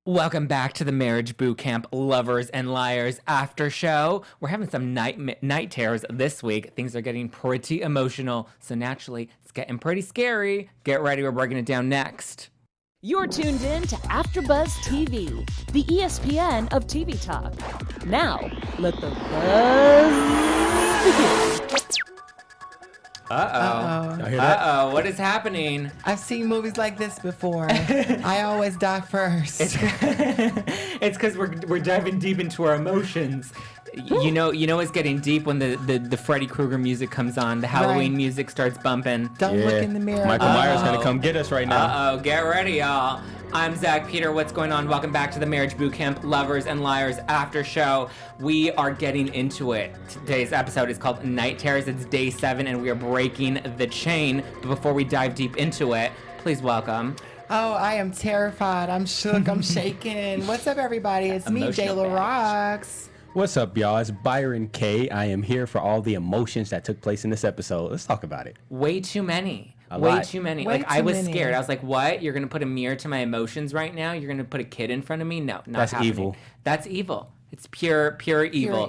Welcome back to the Marriage Boot Camp Lovers and Liars after show. We're having some night terrors this week. Things are getting pretty emotional, so naturally, it's getting pretty scary. Get ready, we're breaking it down next. You're tuned in to AfterBuzz TV, the ESPN of TV talk. Now, let the buzz begin. Uh-oh. What is happening? I've seen movies like this before. I always die first. It's because we're diving deep into our emotions. You know it's getting deep when the Freddy Krueger music comes on. The Halloween music starts bumping. Don't look in the mirror. Michael Myers gonna come get us right now. Get ready, y'all. I'm Zack Peter. What's going on? Welcome back to the Marriage Boot Camp Lovers and Liars after show. We are getting into it. Today's episode is called Night Terrors. It's day 7, and we are breaking the chain. But before we dive deep into it, please welcome. Oh, I am terrified. I'm shook. I'm shaking. What's up, everybody? It's me, Jayla Roxx. What's up, y'all? It's Byron K. I am here for all the emotions that took place in this episode. Let's talk about it. Way too many. Way too many. Way I too was many. scared. I was like, what? You're going to put a mirror to my emotions right now? You're going to put a kid in front of me? No, not That's happening. evil. That's evil. It's pure evil.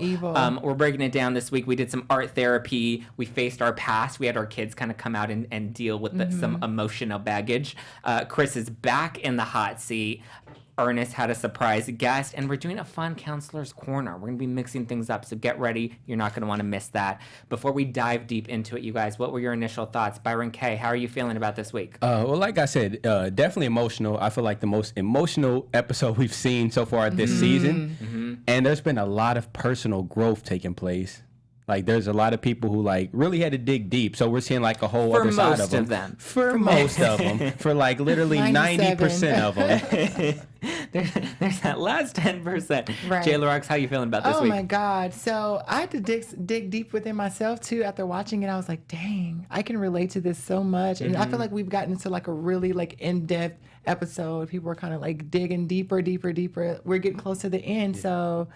We're breaking it down this week. We did some art therapy. We faced our past. We had our kids kind of come out and deal with some emotional baggage. Chris is back in the hot seat. Ernest had a surprise guest, and we're doing a fun counselor's corner. We're going to be mixing things up, so get ready. You're not going to want to miss that. Before we dive deep into it, you guys, what were your initial thoughts? Byron K., how are you feeling about this week? Well, like I said, definitely emotional. I feel like the most emotional episode we've seen so far this season. And there's been a lot of personal growth taking place. Like, there's a lot of people who, like, really had to dig deep. So we're seeing, like, a whole other side of them. For most of them. For, like, literally 90% of them. There's that last 10%. Right. Jayla Roxx, how you feeling about this week? Oh, my God. So I had to dig deep within myself, too. After watching it, I was like, dang, I can relate to this so much. And I feel like we've gotten into, like, a really, like, in-depth episode. People are kind of, like, digging deeper. We're getting close to the end, so...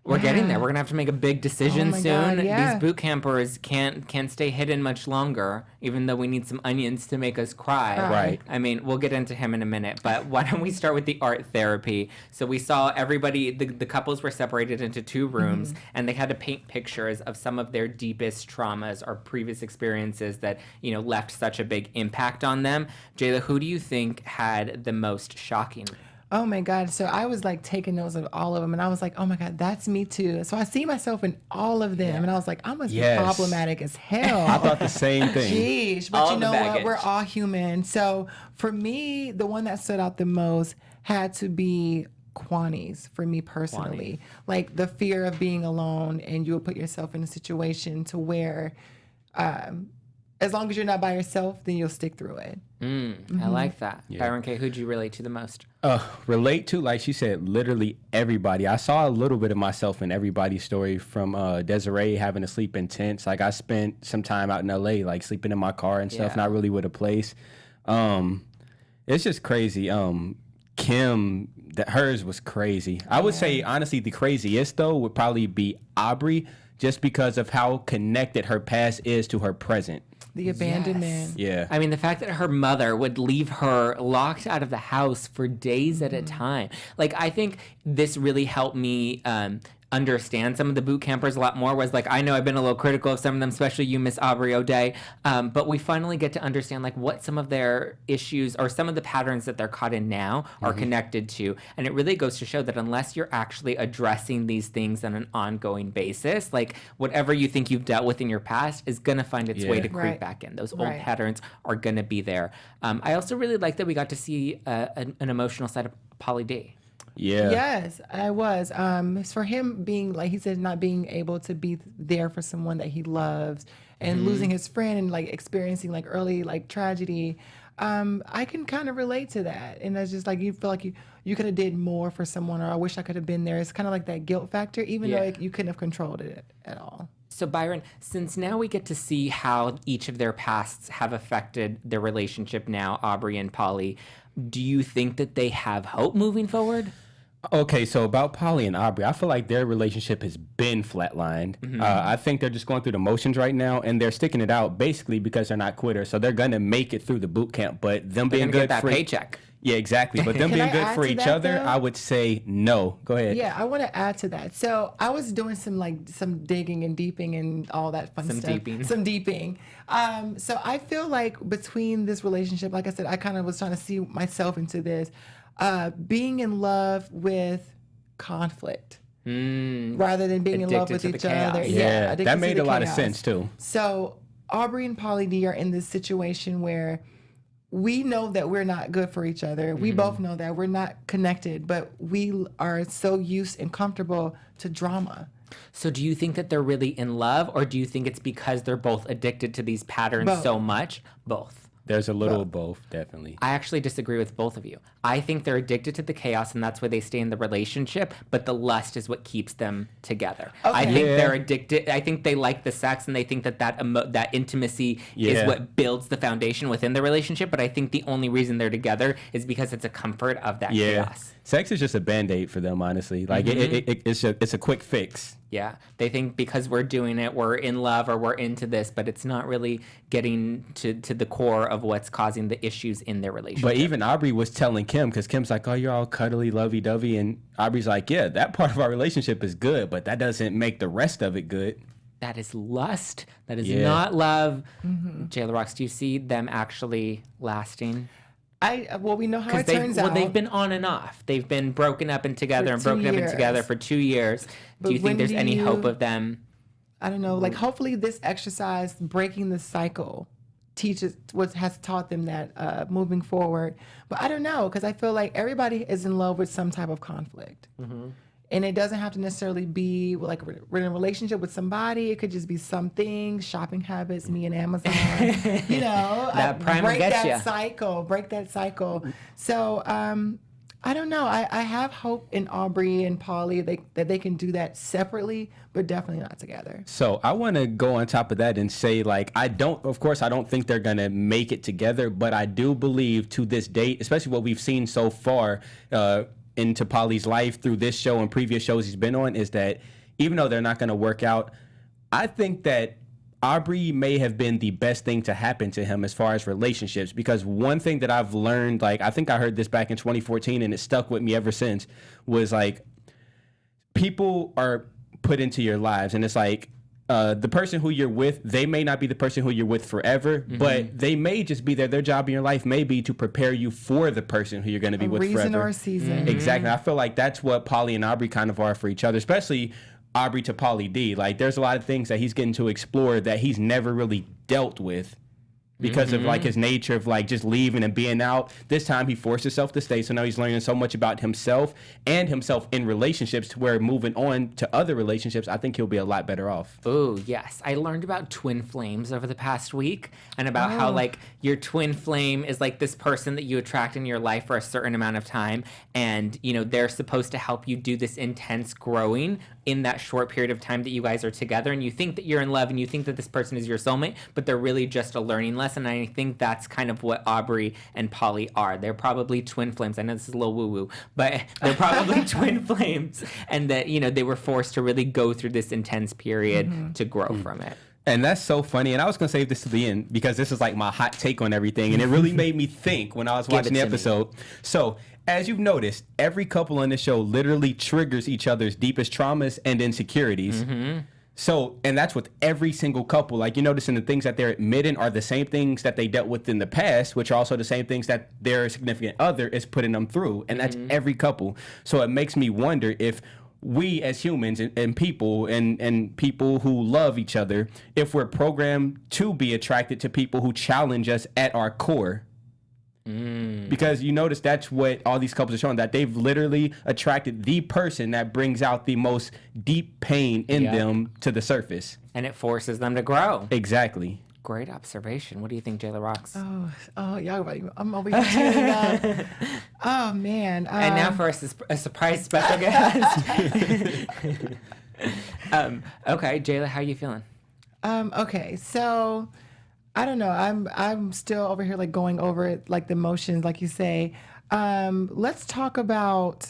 We're getting there. We're going to have to make a big decision soon. God, yeah. These boot campers can't stay hidden much longer, even though we need some onions to make us cry. Right. I mean, we'll get into him in a minute, but why don't we start with the art therapy? So we saw everybody, the couples were separated into 2 rooms, and they had to paint pictures of some of their deepest traumas or previous experiences that, left such a big impact on them. Jayla, who do you think had the most shocking? Oh my God. So I was like taking notes of all of them, and I was like, oh my God, that's me too. So I see myself in all of them, and I was like, I must be problematic as hell. I thought the same thing. Jeez. But All you know the what? baggage. We're all human. So for me, the one that stood out the most had to be Kwani's for me personally. Like the fear of being alone, and you will put yourself in a situation to where as long as you're not by yourself, then you'll stick through it. I like that. Yeah. Byron K., who'd you relate to the most? Relate to, like she said, literally everybody. I saw a little bit of myself in everybody's story, from Desiree having to sleep in tents. Like, I spent some time out in LA, like sleeping in my car and stuff, not really with a place. It's just crazy. Kim, hers was crazy. I would say, honestly, the craziest, though, would probably be Aubry, just because of how connected her past is to her present. The abandonment. Yeah. I mean, the fact that her mother would leave her locked out of the house for days at a time. Like, I think this really helped me understand some of the boot campers a lot more. Was like, I know I've been a little critical of some of them, especially you, Miss Aubry O'Day, but we finally get to understand like what some of their issues or some of the patterns that they're caught in now are connected to. And it really goes to show that unless you're actually addressing these things on an ongoing basis, like whatever you think you've dealt with in your past is going to find its way to creep back in. Those old patterns are going to be there. I also really like that we got to see an emotional side of Pauly D. Yeah. Yes, I was. It's for him being, like he said, not being able to be there for someone that he loves and losing his friend and like experiencing like early like tragedy. I can kind of relate to that. And it's just like you feel like you could have did more for someone, or I wish I could have been there. It's kind of like that guilt factor, even though you couldn't have controlled it at all. So Byron, since now we get to see how each of their pasts have affected their relationship now, Aubry and Pauly, do you think that they have hope moving forward? Okay, so about Pauly and Aubry, I feel like their relationship has been flatlined. I think they're just going through the motions right now, and they're sticking it out basically because they're not quitters. So they're gonna make it through the boot camp, but them They're being gonna good get that paycheck. Yeah, exactly. But them Can being I good add for to each that, other, though? I would say no. Go ahead. Yeah, I want to add to that. So I was doing some digging and deeping and all that fun Some stuff. deeping. Some deeping. So I feel like between this relationship, like I said, I kind of was trying to see myself into this, being in love with conflict rather than being in love Addicted with to the each chaos. other. Yeah, addicted that to made the a lot of chaos. sense too. So Aubry and Pauly D are in this situation where we know that we're not good for each other. We both know that we're not connected, but we are so used and comfortable to drama. So do you think that they're really in love, or do you think it's because they're both addicted to these patterns Both. so much? Both. There's a little of both, definitely. I actually disagree with both of you. I think they're addicted to the chaos, and that's why they stay in the relationship, but the lust is what keeps them together. I Okay. think Yeah. they're addicted. I think they like the sex, and they think that intimacy Yeah. is what builds the foundation within the relationship, but I think the only reason they're together is because it's a comfort of that Yeah. chaos. Sex is just a Band-Aid for them, honestly. Like, it's a quick fix. Yeah, they think because we're doing it, we're in love or we're into this, but it's not really getting to the core of what's causing the issues in their relationship. But even Aubry was telling Kim, because Kim's like, oh, you're all cuddly, lovey-dovey. And Aubrey's like, yeah, that part of our relationship is good, but that doesn't make the rest of it good. That is lust. That is Yeah. not love. Jayla Roxx, do you see them actually lasting? Well, we know how it Because turns out. they've been on and off. They've been broken up and together For and broken 2 up and years. together for 2 years. But Do you when think there's do any you- hope of them? I don't know. Like, hopefully, this exercise, breaking the cycle, has taught them that moving forward. But I don't know, because I feel like everybody is in love with some type of conflict. And it doesn't have to necessarily be like we're in a relationship with somebody. It could just be something, shopping habits, me and Amazon. You know, That Prime break gets that ya. cycle. Break that cycle. So I don't know. I have hope in Aubry and Pauly that they can do that separately, but definitely not together. So I want to go on top of that and say, like, of course, I don't think they're going to make it together, but I do believe to this date, especially what we've seen so far into Pauly's life through this show and previous shows he's been on, is that even though they're not going to work out, I think that Aubry may have been the best thing to happen to him as far as relationships, because one thing that I've learned, like, I think I heard this back in 2014 and it stuck with me ever since, was like, people are put into your lives, and it's like, the person who you're with, they may not be the person who you're with forever, but they may just be there. Their job in your life may be to prepare you for the person who you're going to be with Reason forever. or a season. Exactly. I feel like that's what Pauly and Aubry kind of are for each other, especially Aubry to Pauly D. Like, there's a lot of things that he's getting to explore that he's never really dealt with because of like his nature of like just leaving and being out. This time he forced himself to stay, so now he's learning so much about himself and himself in relationships, to where moving on to other relationships, I think he'll be a lot better off. Oh, yes. I learned about twin flames over the past week, and about how, like, your twin flame is like this person that you attract in your life for a certain amount of time, and, you know, they're supposed to help you do this intense growing in that short period of time that you guys are together, and you think that you're in love and you think that this person is your soulmate, but they're really just a learning lesson. And I think that's kind of what Aubry and Pauly are. They're probably twin flames. I know this is a little woo-woo, but they're probably twin flames, and that, you know, they were forced to really go through this intense period to grow from it. And that's so funny. And I was going to save this to the end because this is like my hot take on everything. And it really made me think when I was watching the it to me. episode. So, as you've noticed, every couple on this show literally triggers each other's deepest traumas and insecurities. So, and that's with every single couple. Like, you notice in the things that they're admitting are the same things that they dealt with in the past, which are also the same things that their significant other is putting them through. And that's every couple. So it makes me wonder if we as humans and people and people who love each other, if we're programmed to be attracted to people who challenge us at our core. Because you notice that's what all these couples are showing, that they've literally attracted the person that brings out the most deep pain in them to the surface. And it forces them to grow. Exactly. Great observation. What do you think, Jayla Roxx? Y'all, I'm over here tearing up. Oh, man. And now for a surprise special guest. Okay, Jayla, how are you feeling? Okay, so I don't know. I'm still over here like going over it, like the emotions, like you say. Let's talk about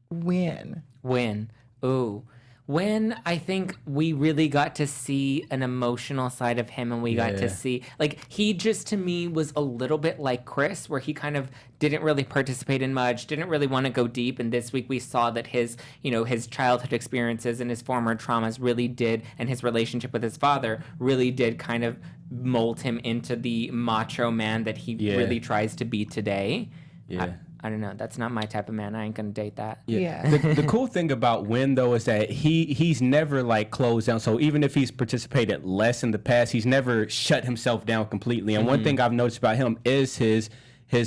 Wynn. Wynn. Ooh. When I think we really got to see an emotional side of him, and we got to see, like, he just to me was a little bit like Chris, where he kind of didn't really participate in much, didn't really want to go deep. And this week we saw that his, his childhood experiences and his former traumas really did, and his relationship with his father really did kind of mold him into the macho man that he really tries to be today. Yeah. I don't know. That's not my type of man. I ain't gonna date that. Yeah. The cool thing about Wynn, though, is that he's never like closed down. So even if he's participated less in the past, he's never shut himself down completely. And one thing I've noticed about him is his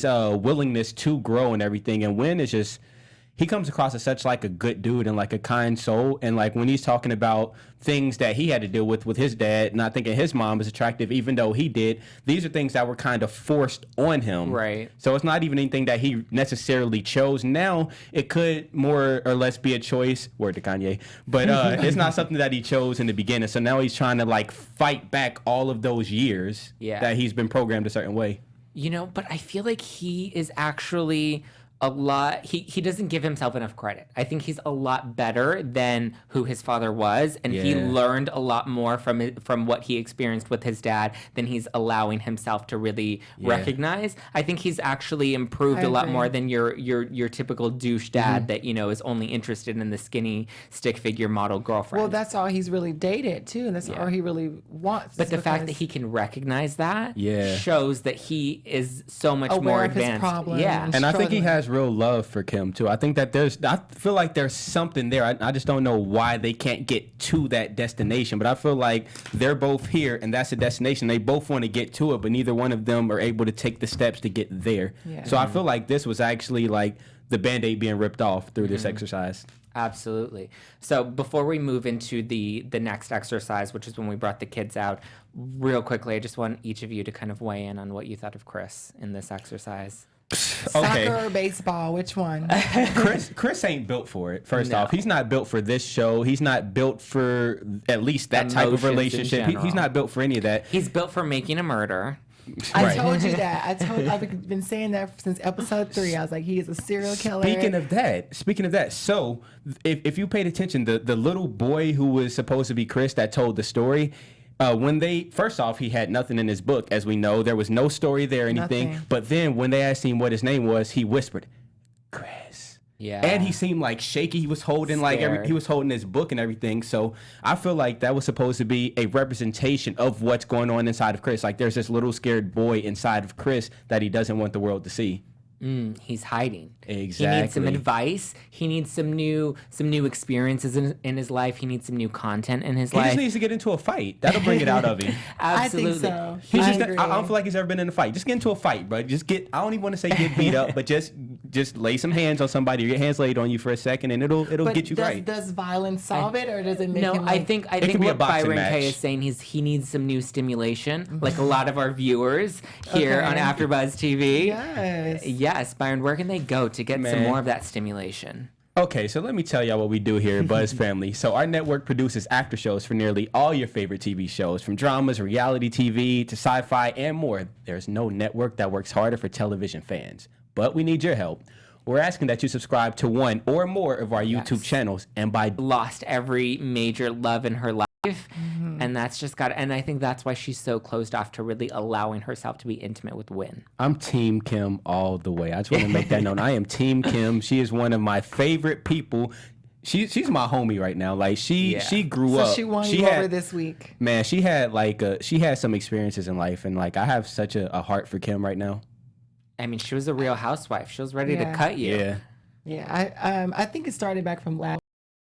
willingness to grow and everything. And Wynn is just, he comes across as such like a good dude and like a kind soul. And like when he's talking about things that he had to deal with his dad, not thinking his mom was attractive, even though he did, these are things that were kind of forced on him. Right. So it's not even anything that he necessarily chose. Now it could more or less be a choice, word to Kanye, but it's not something that he chose in the beginning. So now he's trying to like fight back all of those years that he's been programmed a certain way. But I feel like he is actually a lot, he doesn't give himself enough credit. I think he's a lot better than who his father was, and he learned a lot more from what he experienced with his dad than he's allowing himself to really recognize. I think he's actually improved a lot more than your typical douche dad that, is only interested in the skinny stick figure model girlfriend. Well, that's all he's really dated too, and that's all he really wants. But the fact that he can recognize that shows that he is so much aware more of his advanced. problems And I think he has real love for Kim too. I think that I feel like there's something there. I just don't know why they can't get to that destination, but I feel like they're both here and that's the destination. They both want to get to it, but neither one of them are able to take the steps to get there. So I feel like this was actually like the Band-Aid being ripped off through this exercise. Absolutely. So before we move into the next exercise, which is when we brought the kids out, real quickly, I just want each of you to kind of weigh in on what you thought of Chris in this exercise. Soccer or baseball, which one? Chris ain't built for it. First off, he's not built for this show. He's not built for at least that type of relationship. He's not built for any of that. He's built for making a murder. I told you that. I've been saying that since episode 3. I was like, he is a serial killer. Speaking of that, so if you paid attention, the little boy who was supposed to be Chris that told the story, first off, he had nothing in his book, as we know. There was no story there or anything. Nothing. But then when they asked him what his name was, he whispered, Chris. Yeah. And he seemed like shaky. He was holding he was holding his book and everything. So I feel like that was supposed to be a representation of what's going on inside of Chris. Like there's this little scared boy inside of Chris that he doesn't want the world to see. He's hiding. Exactly. He needs some advice. He needs some new experiences in his life. He needs some new content in his life. He just needs to get into a fight. That'll bring it out of him. Absolutely. I think so. I don't feel like he's ever been in a fight. Just get into a fight, bro. I don't even want to say get beat up, but just lay some hands on somebody or get hands laid on you for a second, and it'll get you right. Does violence solve it, or does it make him I think what Byron K is saying he needs some new stimulation, like a lot of our viewers here on AfterBuzz TV. Yes, Byron, where can they go to get some more of that stimulation? Okay, so let me tell y'all what we do here at Buzz Family. So our network produces after shows for nearly all your favorite TV shows, from dramas, reality TV, to sci-fi, and more. There's no network that works harder for television fans, but we need your help. We're asking that you subscribe to one or more of our YouTube channels, and by lost every major love in her life. And that's just and I think that's why she's so closed off to really allowing herself to be intimate with Wynn. I'm Team Kim all the way. I just want to make that known. I am Team Kim. She is one of my favorite people. She's my homie right now. Like she grew up. So she won you over this week. Man, she had some experiences in life, and like I have such a heart for Kim right now. I mean, she was a real housewife. She was ready to cut you. Yeah. I think it started back from last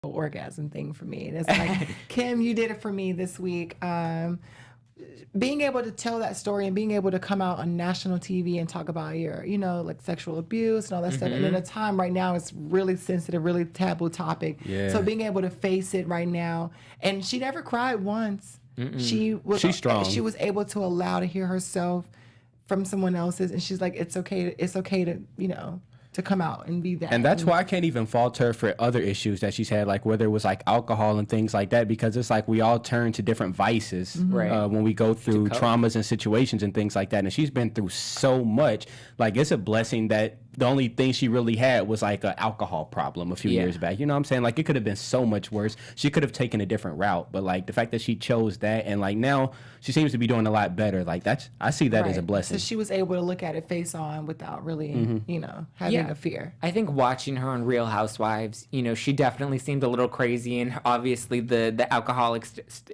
orgasm thing for me. And it's like, Kim, you did it for me this week. Being able to tell that story and being able to come out on national TV and talk about your, like sexual abuse and all that stuff. And in a time right now, it's really sensitive, really taboo topic. Yeah. So being able to face it right now, and she never cried once. She's strong. She was able to allow to hear herself from someone else's, and she's like, it's okay to, to come out and be that. And that's why I can't even fault her for other issues that she's had, like whether it was like alcohol and things like that, because it's like we all turn to different vices when we go through traumas and situations and things like that. And she's been through so much. Like, it's a blessing that the only thing she really had was like an alcohol problem a few years back. You know what I'm saying? Like, it could have been so much worse. She could have taken a different route, but like the fact that she chose that, and like now she seems to be doing a lot better. Like, I see that as a blessing. So she was able to look at it face on without really, having a fear. I think watching her on Real Housewives, she definitely seemed a little crazy, and obviously the alcoholic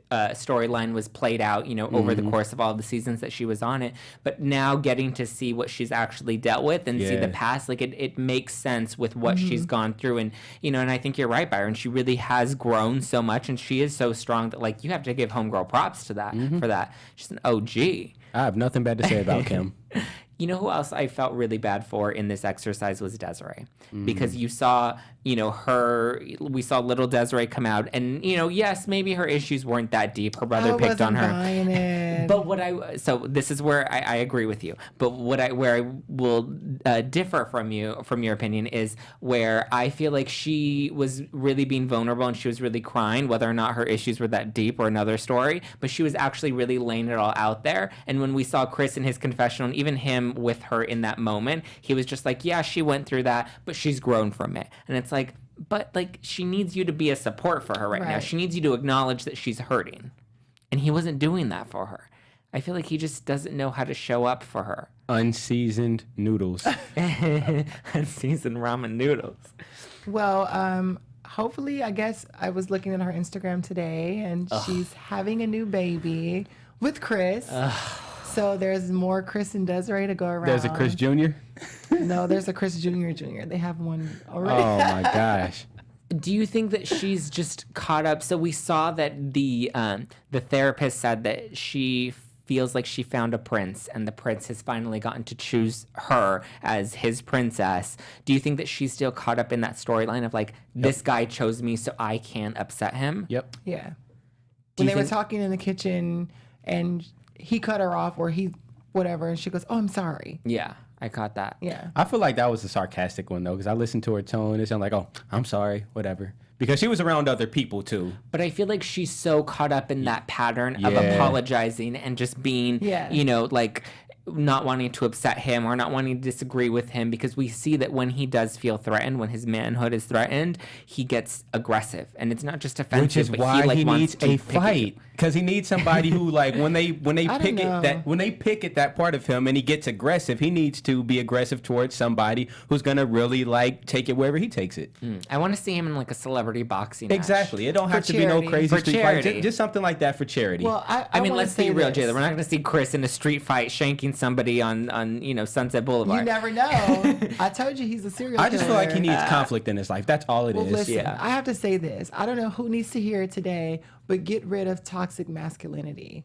storyline was played out, over the course of all the seasons that she was on it. But now getting to see what she's actually dealt with and see the past, like it makes sense with what she's gone through. And, and I think you're right, Byron. She really has grown so much, and she is so strong that, like, you have to give homegirl props to that for that. She's an OG. I have nothing bad to say about Kim. You know who else I felt really bad for in this exercise was Desiree. Because you saw, we saw little Desiree come out, and, yes, maybe her issues weren't that deep. Her brother picked on her. Buying it. But so this is where I agree with you. But where I will differ from your opinion, is where I feel like she was really being vulnerable and she was really crying, whether or not her issues were that deep or another story. But she was actually really laying it all out there. And when we saw Chris in his confessional, and even him with her in that moment, he was just like, yeah, she went through that, but she's grown from it. And it's like, but like, she needs you to be a support for her right now. She needs you to acknowledge that she's hurting. And he wasn't doing that for her. I feel like he just doesn't know how to show up for her. Unseasoned noodles. Unseasoned ramen noodles. Well, hopefully, I guess I was looking at her Instagram today, and she's having a new baby with Chris. So there's more Chris and Desiree to go around. There's a Chris Jr.? No, there's a Chris Jr. They have one already. Oh, my gosh. Do you think that she's just caught up? So we saw that the therapist said that she feels like she found a prince, and the prince has finally gotten to choose her as his princess. Do you think that she's still caught up in that storyline of like, this guy chose me so I can't upset him? Yep. Yeah. When they were talking in the kitchen, and he cut her off, or whatever, and she goes, "Oh, I'm sorry." Yeah, I caught that. Yeah. I feel like that was a sarcastic one, though, because I listened to her tone. It sounded like, "Oh, I'm sorry, whatever." Because she was around other people, too. But I feel like she's so caught up in that pattern of apologizing and just being, like, not wanting to upset him or not wanting to disagree with him, because we see that when he does feel threatened, when his manhood is threatened, he gets aggressive, and it's not just offensive, which is but why he needs a fight, because he needs somebody who, like, when they pick at that part of him and he gets aggressive, he needs to be aggressive towards somebody who's gonna really, like, take it wherever he takes it. I want to see him in like a celebrity boxing match. Exactly. It don't have to be no crazy street fight. Just something like that for charity. Well, I mean, let's be real, Jayla. We're not going to see Chris in a street fight shanking somebody on Sunset Boulevard. You never know. I told you he's a serial killer. I just feel like he needs conflict in his life. That's all it is. Listen, I have to say this. I don't know who needs to hear it today, but get rid of toxic masculinity.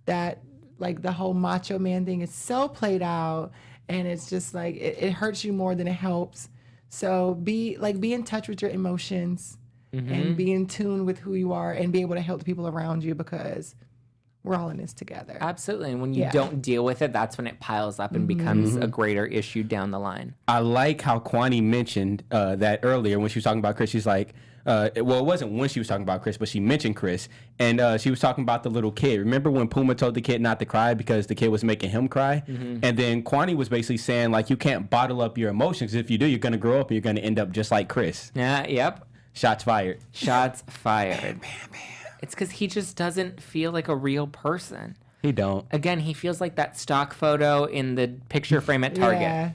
That, like, the whole macho man thing is so played out, and it's just like it hurts you more than it helps. So be in touch with your emotions and be in tune with who you are, and be able to help the people around you, because we're all in this together. Absolutely. And when you don't deal with it, that's when it piles up and becomes a greater issue down the line. I like how Kwani mentioned that earlier when she was talking about Chris. She's like, it wasn't when she was talking about Chris, but she mentioned Chris. And she was talking about the little kid. Remember when Puma told the kid not to cry because the kid was making him cry? And then Kwani was basically saying, like, you can't bottle up your emotions. If you do, you're going to grow up and you're going to end up just like Chris. Yeah, yep. Shots fired. Shots fired. It's because he just doesn't feel like a real person. He don't. Again, he feels like that stock photo in the picture frame at Target. Yeah.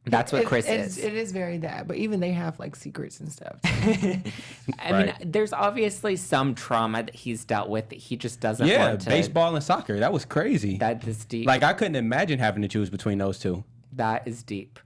That's what Chris is. It is very that, but even they have, like, secrets and stuff. I mean, there's obviously some trauma that he's dealt with that he just doesn't want to. Yeah, baseball and soccer. That was crazy. That is deep. Like, I couldn't imagine having to choose between those two. That is deep.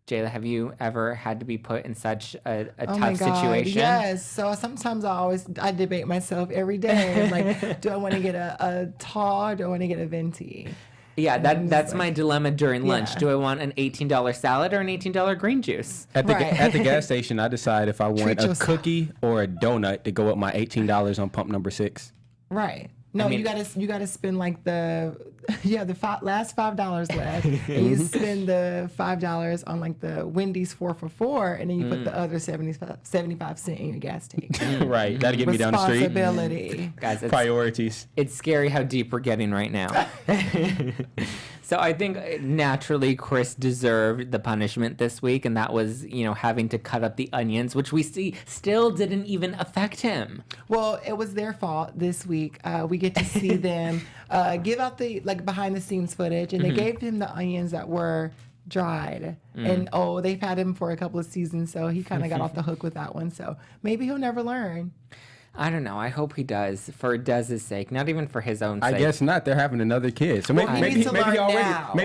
Jayla, have you ever had to be put in such a tough situation? Yes. So sometimes I debate myself every day. I'm like, do I want to get a tall, or do I want to get a venti? Yeah, that's my dilemma during lunch. Do I want an $18 salad or an $18 green juice? At the gas station, I decide if I want a cookie or a donut to go up my $18 on pump number 6. Right. No, I mean, you gotta spend like the last $5 left, and you spend the $5 on like the Wendy's 4 for $4, and then you put the other 75 cents in your gas tank. Right, that'll get me down the street. Responsibility. guys, Priorities. it's scary how deep we're getting right now. So I think naturally Chris deserved the punishment this week, and that was, having to cut up the onions, which we see still didn't even affect him. Well, it was their fault this week. We get to see them give out the behind the scenes footage, and they gave him the onions that were dried. And they've had him for a couple of seasons, so he kind of got off the hook with that one. So maybe he'll never learn. I don't know. I hope he does, for Dez's sake, not even for his own sake. I guess not. They're having another kid, so maybe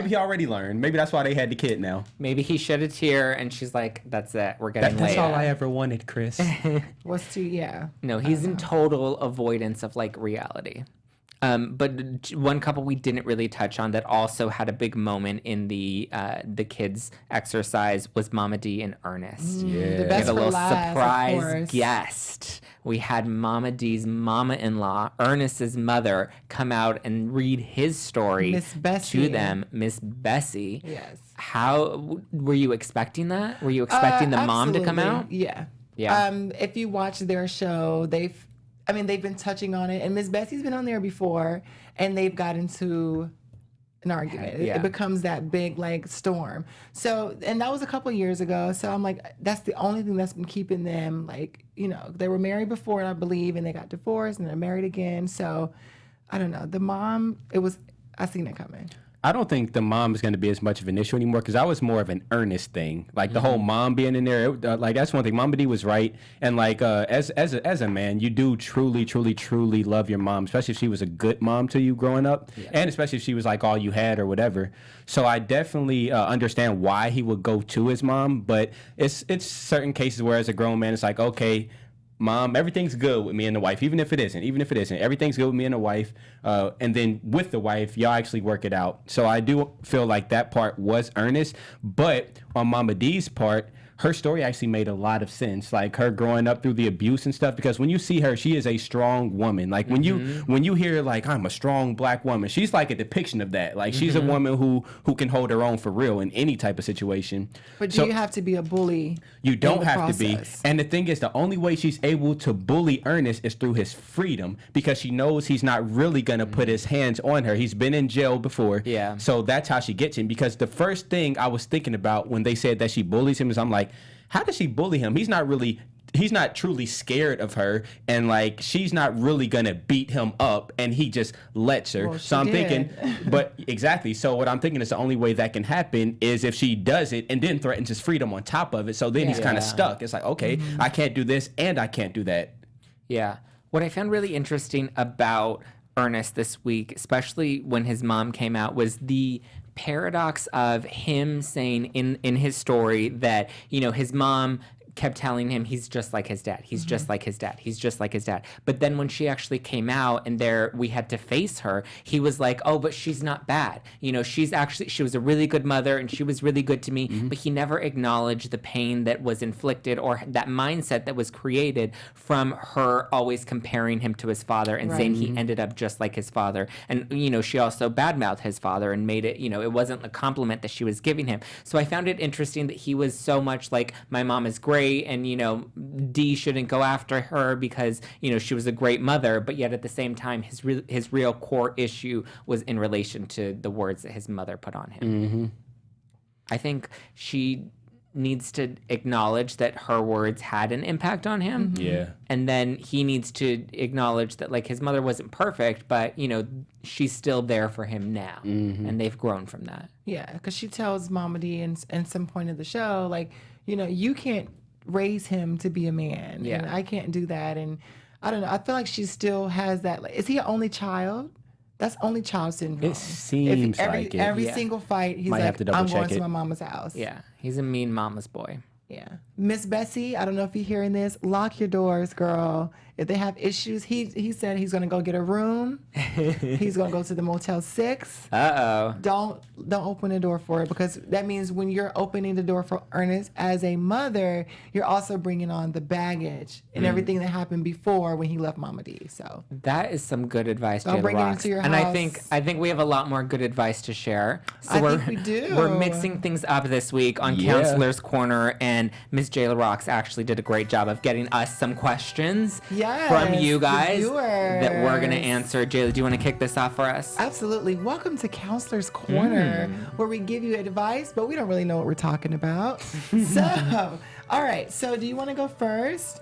he already learned. Maybe that's why they had the kid now. Maybe he shed a tear, and she's like, "That's it. We're getting That's laid." all I ever wanted, Chris. No, he's in total avoidance of reality. But one couple we didn't really touch on that also had a big moment in the kids' exercise was Mama Dee and Ernest. The We best had a for little last, surprise guest. We had Mama Dee's mama-in-law, Ernest's mother, come out and read his story Miss Bessie. to them, Miss Bessie. Yes. How were you expecting that? Were you expecting the mom to come out? Yeah. Yeah. If you watch their show, they've been touching on it, and Miss Bessie's been on there before, and they've got into an argument. Yeah. It becomes that big storm. So, and that was a couple years ago. So I'm like, that's the only thing that's been keeping them they were married before, I believe, and they got divorced and they're married again. So I don't know. The mom, I seen it coming. I don't think the mom is going to be as much of an issue anymore because that was more of an Ernest thing. The whole mom being in there, that's one thing. Mama D was right, and as a man, you do truly, truly, truly love your mom, especially if she was a good mom to you growing up, and especially if she was all you had or whatever. So I definitely understand why he would go to his mom, but it's certain cases where as a grown man, it's like, okay, Mom, everything's good with me and the wife, even if it isn't, everything's good with me and the wife. And then with the wife, y'all actually work it out. So I do feel like that part was earnest. But on Mama D's part, her story actually made a lot of sense, her growing up through the abuse and stuff. Because when you see her, she is a strong woman. When you hear I'm a strong black woman, she's a depiction of that. She's a woman who can hold her own for real in any type of situation. But do you have to be a bully? You don't have to be. And the thing is, the only way she's able to bully Ernest is through his freedom, because she knows he's not really gonna put his hands on her. He's been in jail before. Yeah. So that's how she gets him. Because the first thing I was thinking about when they said that she bullies him is I'm like, how does she bully him? He's not truly scared of her, and she's not really gonna beat him up, and he just lets her. Well, so I'm did. thinking, but exactly. So what I'm thinking is the only way that can happen is if she does it and then threatens his freedom on top of it. So then he's kind of stuck. It's okay, I can't do this and I can't do that. Yeah. What I found really interesting about Ernest this week, especially when his mom came out, was the paradox of him saying in his story that, his mom kept telling him he's just like his dad. He's just like his dad. He's just like his dad. But then when she actually came out and we had to face her, he was like, oh, but she's not bad. She was a really good mother and she was really good to me. But he never acknowledged the pain that was inflicted or that mindset that was created from her always comparing him to his father and saying he ended up just like his father. And, she also badmouthed his father and made it, it wasn't a compliment that she was giving him. So I found it interesting that he was so much like, my mom is great, and Dee shouldn't go after her because she was a great mother, but yet at the same time his real core issue was in relation to the words that his mother put on him. I think she needs to acknowledge that her words had an impact on him. Yeah. And then he needs to acknowledge that his mother wasn't perfect, but she's still there for him now, and they've grown from that. Yeah, because she tells Mama D in some point of the show, you can't raise him to be a man, and I can't do that. And I don't know, I feel like she still has that. Is he an only child? That's only child syndrome. It seems like it. Every single fight, he's Might have to double I'm check going to it. my mama's house. Yeah, he's a mean mama's boy. Yeah. Miss Bessie, I don't know if you're hearing this. Lock your doors, girl. If they have issues, he said he's gonna go get a room. He's gonna go to the Motel 6. Don't open the door for it, because that means when you're opening the door for Ernest as a mother, you're also bringing on the baggage and everything that happened before when he left Mama D. So that is some good advice, don't Jayla bring it Roxx. into your and house. I think we have a lot more good advice to share. So I think we do. We're mixing things up this week on Counselor's Corner, and Miss Jayla Roxx actually did a great job of getting us some questions from you guys that we're gonna answer. Jayla, do you want to kick this off for us? Absolutely. Welcome to Counselor's Corner, where we give you advice, but we don't really know what we're talking about. So, all right. So, do you want to go first?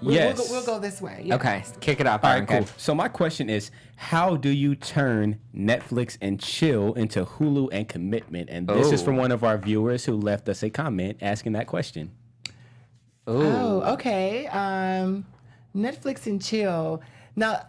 Yes. We'll go this way. Yeah. Okay, kick it off. All Byron right, cool. K. So my question is, how do you turn Netflix and chill into Hulu and commitment? And this is from one of our viewers who left us a comment asking that question. Oh, okay. Netflix and chill. Now,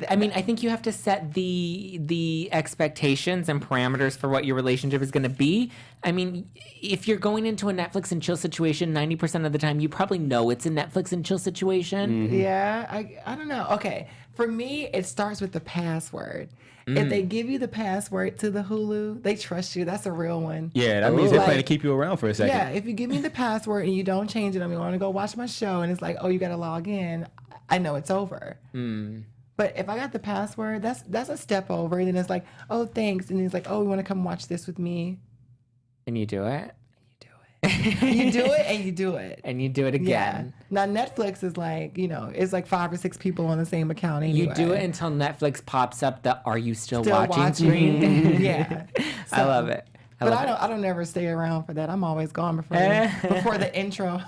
I mean, I think you have to set the expectations and parameters for what your relationship is going to be. I mean, if you're going into a Netflix and chill situation, 90% of the time, you probably know it's a Netflix and chill situation. yeah, I don't know. Okay. For me, it starts with the password. If they give you the password to the Hulu, they trust you. That's a real one. Yeah, that means they plan to keep you around for a second. Yeah, if you give me the password and you don't change it, I mean, I want to go watch my show, and it's like, oh, you got to log in, I know it's over. But if I got the password, that's a step over. And then it's like, oh, thanks. And it's like, oh, you want to come watch this with me? And you do it. You do it and you do it. And you do it again. Now, Netflix is like, it's like 5 or 6 people on the same account anyway. You do it until Netflix pops up the "Are you still watching?" screen. Yeah. I love it. But I don't never stay around for that. I'm always gone before the intro.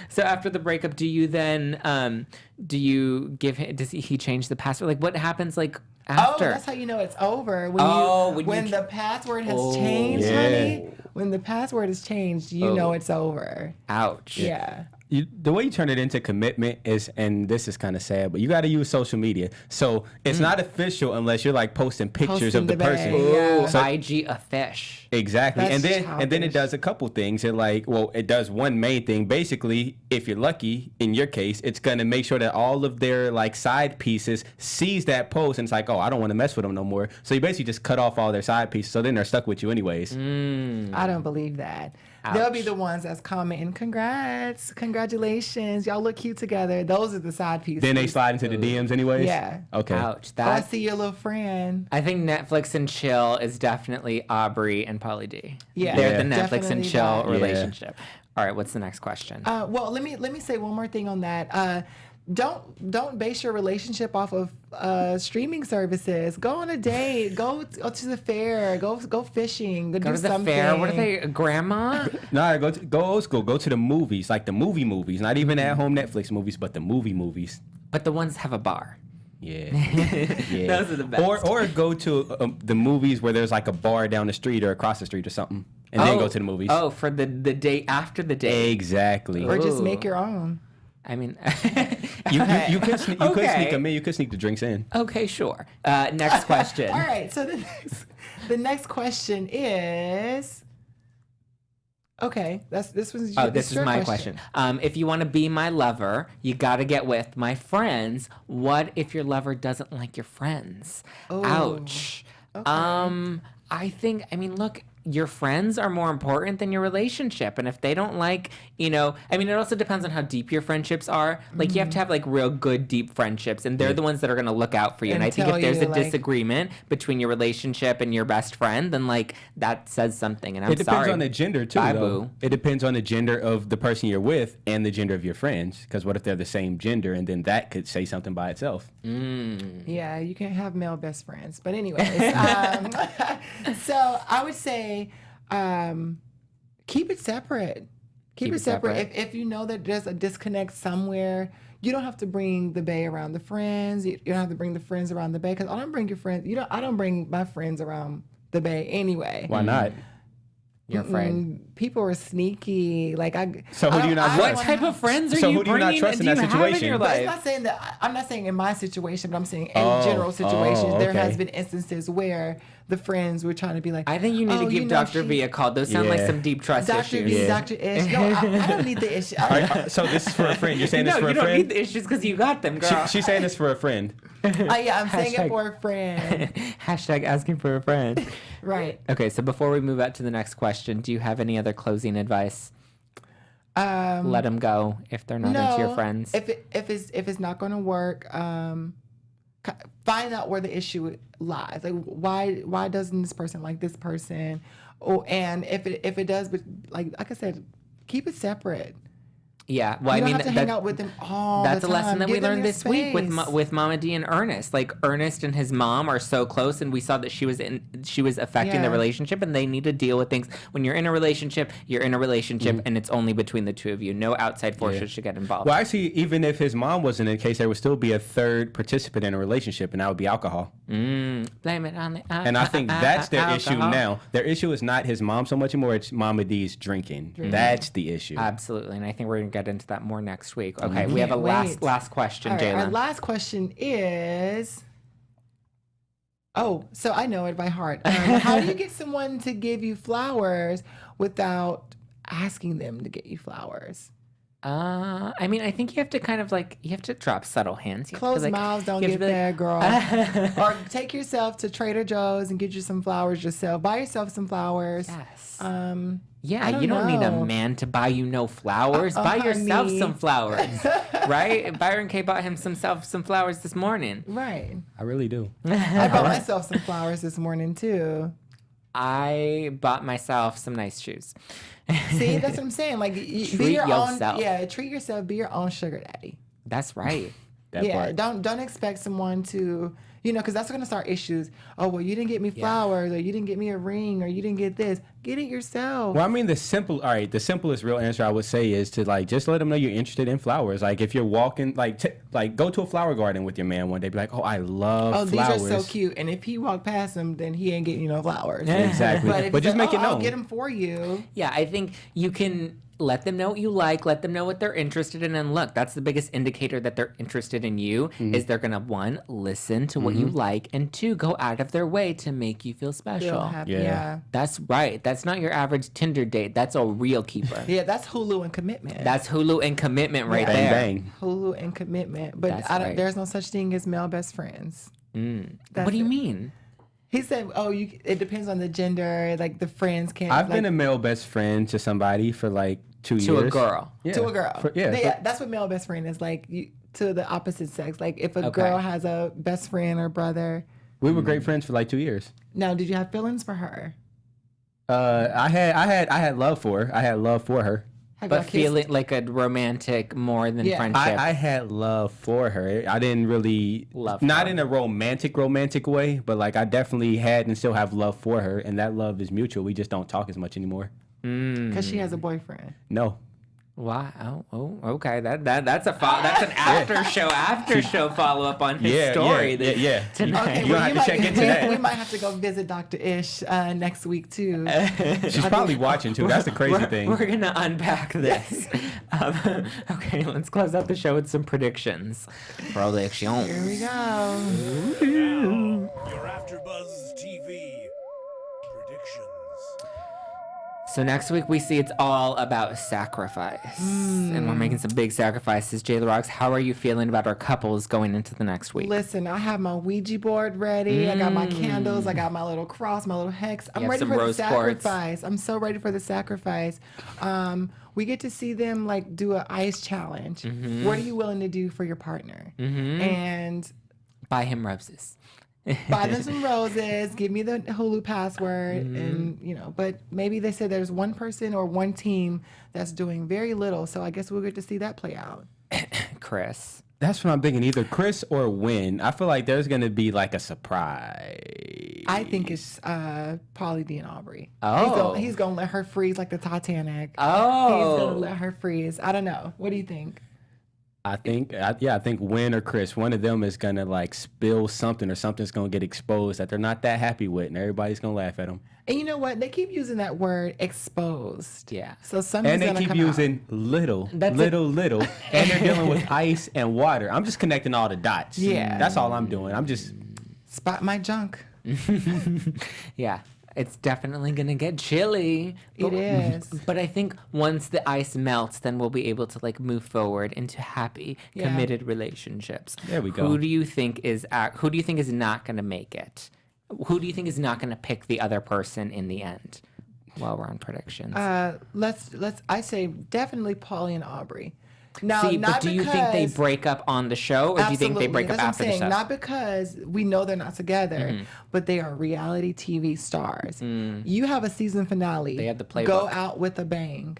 So after the breakup, do you then do you give him? Does he change the password? Like, what happens like after? Oh, that's how you know it's over. When the password has changed, honey. When the password is changed, you know it's over. Ouch. Yeah. The way you turn it into commitment is, and this is kind of sad, but you got to use social media. So it's not official unless you're like posting pictures of the person. Yeah. So, IG a fish. Exactly. That's And then it childish. does a couple things. It does one main thing. Basically, if you're lucky, in your case, it's going to make sure that all of their like side pieces sees that post and it's like, oh, I don't want to mess with them no more. So you basically just cut off all their side pieces. So then they're stuck with you anyways. I don't believe that. They'll be the ones that's commenting, congratulations, y'all look cute together. Those are the side pieces. Then they slide into the DMs anyways? Yeah. Okay. Ouch. I see your little friend. I think Netflix and chill is definitely Aubry and Pauly D. Yeah. They're the Netflix Definitely and chill that. relationship. All right, what's the next question? Well, let me say one more thing on that. Don't base your relationship off of streaming services. Go on a date. Go to the fair. Go fishing. Go Go do to the something. fair. What are they, grandma? No, go old school. Go to the movies, like the movie movies. Not even at-home Netflix movies, but the movie movies. But the ones have a bar. Yeah. Those are the best. Or go to the movies where there's like a bar down the street or across the street or something. And then go to the movies. Oh, for the day after the day. Exactly. Or just Ooh. make your own. I mean, You could sneak them in. You could sneak the drinks in. Okay, sure. Next question. All right. So the next question is. Okay, this was. This is your my question. If you want to be my lover, you got to get with my friends. What if your lover doesn't like your friends? Oh, Ouch. okay. I mean, look, your friends are more important than your relationship. And if they don't like, it also depends on how deep your friendships are. Like, you have to have, like, real good, deep friendships. And they're the ones that are going to look out for you. And I think if there's a disagreement between your relationship and your best friend, then, like, that says something. And I'm sorry. It depends on the gender, too, Bye, though. boo. It depends on the gender of the person you're with and the gender of your friends. Because what if they're the same gender? And then that could say something by itself. Yeah, you can have male best friends. But anyways, so I would say keep it separate. Keep it separate. If you know that there's a disconnect somewhere, you don't have to bring the bae around the friends. You don't have to bring the friends around the bae, because I don't bring your friends. I don't bring my friends around the bae anyway. Why not? You're afraid. People are sneaky. So who do you not trust? What type of friends are So you who do you not bringing? trust in Do that you have in situation? your But life? it's not saying that. I'm not saying in my situation, but I'm saying in general situations. There has been instances where the friends were trying to be like, I think you need to give Dr. V a call. Those sound like some deep trust Dr. issues. V, Dr. Ish. No, I don't need the issue. So this is for a friend. You're saying this for a you don't friend? need the issues because you got them, girl. She's saying this for a friend. Yeah, I'm saying it Hashtag- for a friend. Hashtag asking for a friend. Right. Okay, so before we move out to the next question, do you have any other closing advice? Let them go if they're not into your friends. If it's not going to work, find out where the issue lies. Like why doesn't this person like this person? Oh, and if it does, but like I said, keep it separate. Yeah, well, You I don't mean, have to hang out with them all that's the a lesson time. that we Give them learned their this week with space. with Mama Dee and Ernest. Like Ernest and his mom are so close, and we saw that she was affecting the Yeah. relationship, and they need to deal with things. When you're in a relationship, and it's only between the two of you. No outside forces should get involved. Well, actually, even if his mom wasn't in the case, there would still be a third participant in a relationship, and that would be alcohol. Blame it on the And I think that's their issue alcohol. now. Their issue is not his mom so much anymore; it's Mama D's drinking. That's the issue. Absolutely, and I think we're gonna get into that more next week. Okay, we have a Wait. last question, All right, Jayla. our last question is. Oh, so I know it by heart. How do you get someone to give you flowers without asking them to get you flowers? I mean, I think you have to kind of you have to drop subtle hints. You have to, Closed mouths don't you have get to be fed, girl. Or take yourself to Trader Joe's and get you some flowers yourself. Buy yourself some flowers. Yes. I You don't need a know. man to buy you no flowers. Buy yourself honey. some flowers, right? Byron K bought himself some flowers this morning. Right. I really do. I bought myself some flowers this morning too. I bought myself some nice shoes. See, that's what I'm saying. Like, Treat be your yourself. own. Yeah, treat yourself. Be your own sugar daddy. That's right. That Yeah, part. don't expect someone to, because that's going to start issues. Oh, well, you didn't get me flowers, or you didn't get me a ring, or you didn't get this. Get it yourself. Well, I mean, the simplest real answer I would say is to just let them know you're interested in flowers. Like if you're walking, go to a flower garden with your man one day. Be like, oh, I love flowers. These are so cute. And if he walked past them, then he ain't getting you no flowers. Exactly. But, if But he's just like, make it I'll known. get them for you. Yeah, I think you can let them know what you like, let them know what they're interested in, and look, that's the biggest indicator that they're interested in you is they're gonna, one, listen to what you like, and two, go out of their way to make you feel special. Feel happy. Yeah. Yeah. That's right. That's not your average Tinder date. That's a real keeper. Yeah, that's Hulu and commitment. That's Hulu and commitment right Yeah. there. Bang bang. Hulu and commitment. But That's right. there's no such thing as male best friends. What do you mean? He said, "Oh, it depends on the gender. Like the friends can't." I've been a male best friend to somebody for 2 years. To a girl. Yeah. to a girl. Yeah. That's what male best friend is like. To the opposite sex. Like if a Okay. girl has a best friend or brother. We were great friends for 2 years. Now, did you have feelings for her? I had love for her. I had love for her. Have But y'all kissed? feeling like a romantic more than Yeah. friendship. I had love for her. I didn't really Love not her. in a romantic way, but I definitely had and still have love for her, and that love is mutual. We just don't talk as much anymore. Because she has a boyfriend. No. Wow. Oh, okay. That's an after show follow up on his story. Tonight. Okay, You gonna have to check into that. We might have to go visit Dr. Ish next week too. She's probably watching too. That's the crazy thing. We're gonna unpack this. Okay, let's close out the show with some predictions. Predictions. Here we go. Your AfterBuzz TV predictions. So next week we see it's all about sacrifice, and we're making some big sacrifices. Jayla Roxx, how are you feeling about our couples going into the next week? Listen, I have my Ouija board ready. I got my candles. I got my little cross, my little hex. I'm have ready some for the rose quartz. sacrifice. I'm so ready for the sacrifice. We get to see them do an ice challenge. What are you willing to do for your partner? And Buy him roses. buy them some roses, give me the Hulu password, and but maybe they said there's one person or one team that's doing very little, so I guess we'll get to see that play out. Chris. That's what I'm thinking. Either Chris or Wynn. I feel like there's gonna be a surprise. I think it's Pauly D and Aubry. Oh. He's gonna let her freeze like the Titanic. Oh. He's gonna let her freeze. I don't know. What do you think? I think Wynn or Chris, one of them is gonna spill something, or something's gonna get exposed that they're not that happy with, and everybody's gonna laugh at them. And you know what? They keep using that word exposed. Yeah. So something's And they gonna keep come using little, and they're dealing with ice and water. I'm just connecting all the dots. Yeah. That's all I'm doing. I'm just out. Spot my junk. Yeah. It's definitely going to get chilly. It is. But I think once the ice melts, then we'll be able to like move forward into happy, committed relationships. There we go. Who do you think is not going to make it? Who do you think is not going to pick the other person in the end? While we're on predictions. I say definitely Pauly and Aubry. Now, See, not but do you think they because- break up on the show, or do you think they break up That's after what I'm the saying. show? Not because we know they're not together, but they are reality TV stars. You have a season finale. They have the playbook. Go out with a bang.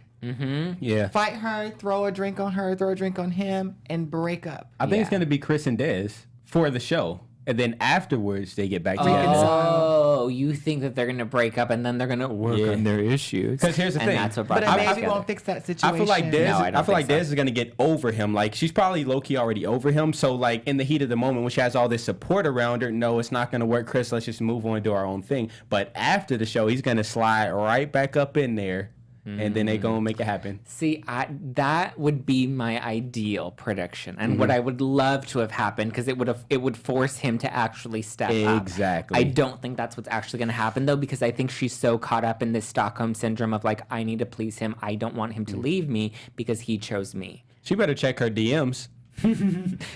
Yeah. Fight her, throw a drink on her, throw a drink on him, and break up. I think it's Yeah. going to be Chris and Des for the show. And then afterwards, they get back together. Oh, you think that they're going to break up and then they're going to work on their issues? 'Cause here's the and thing. that's what brought But them it back maybe together. won't fix that situation. I feel like Des. No, I don't I feel like think Des so. is gonna get over him. Like she's probably low key already over him. So like in the heat of the moment, when she has all this support around her, no, it's not gonna work. Chris, let's just move on and do our own thing. But after the show, he's gonna slide right back up in there, and then they gonna make it happen. See, that would be my ideal prediction, and what I would love to have happened, because it would force him to actually step up. Exactly. I don't think that's what's actually going to happen though, because I think she's so caught up in this Stockholm syndrome of like, I need to please him. I don't want him to leave me because he chose me. She better check her DMs.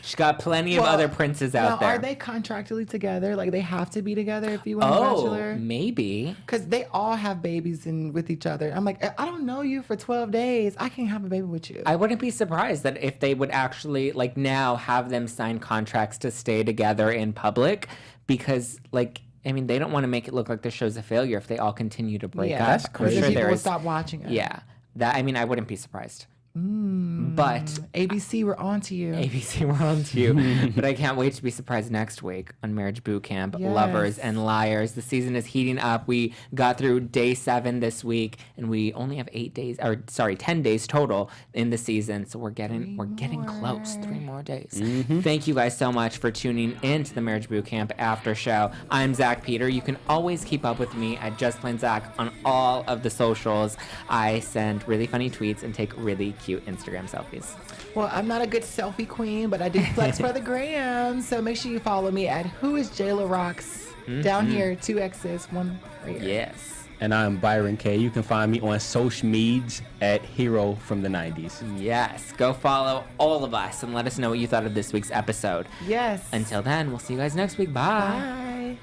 She's got plenty of other princes out there. Are they contractually together? Like they have to be together if you want a Oh, bachelor? maybe. Because they all have babies with each other. I'm like, I don't know you for 12 days. I can't have a baby with you. I wouldn't be surprised that if they would actually like now have them sign contracts to stay together in public, because like, I mean, they don't want to make it look like the show's a failure if they all continue to break up. That's I'm crazy. sure People there will is. stop watching it. Yeah, that I mean, I wouldn't be surprised. But ABC, we're on to you. ABC, we're on to you. But I can't wait to be surprised next week on Marriage Boot Camp, Yes. Lovers and Liars. The season is heating up. We got through day 7 this week, and we only have 10 days total in the season. So we're getting close. 3 more days. Thank you guys so much for tuning in to the Marriage Boot Camp after show. I'm Zack Peter. You can always keep up with me at Just Plain Zack on all of the socials. I send really funny tweets and take really cute Instagram selfies. Well, I'm not a good selfie queen, but I do flex for the gram. So make sure you follow me at Who is Jayla Roxx. Down here, 2 X's, 1 right here. Yes. And I'm Byron K. You can find me on social medias at Hero from the 90s. Yes. Go follow all of us and let us know what you thought of this week's episode. Yes. Until then, we'll see you guys next week. Bye. Bye.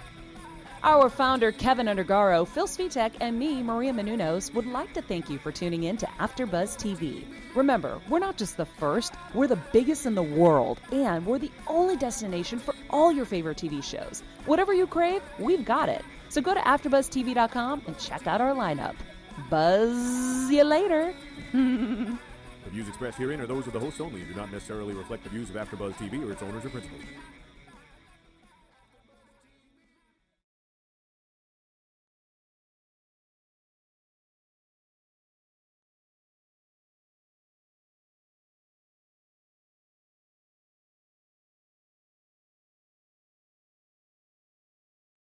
Our founder, Keven Undergaro, Phil Svitek, and me, Maria Menounos, would like to thank you for tuning in to AfterBuzz TV. Remember, we're not just the first, we're the biggest in the world, and we're the only destination for all your favorite TV shows. Whatever you crave, we've got it. So go to AfterBuzzTV.com and check out our lineup. Buzz you later. The views expressed herein are those of the hosts only and do not necessarily reflect the views of AfterBuzz TV or its owners or principals.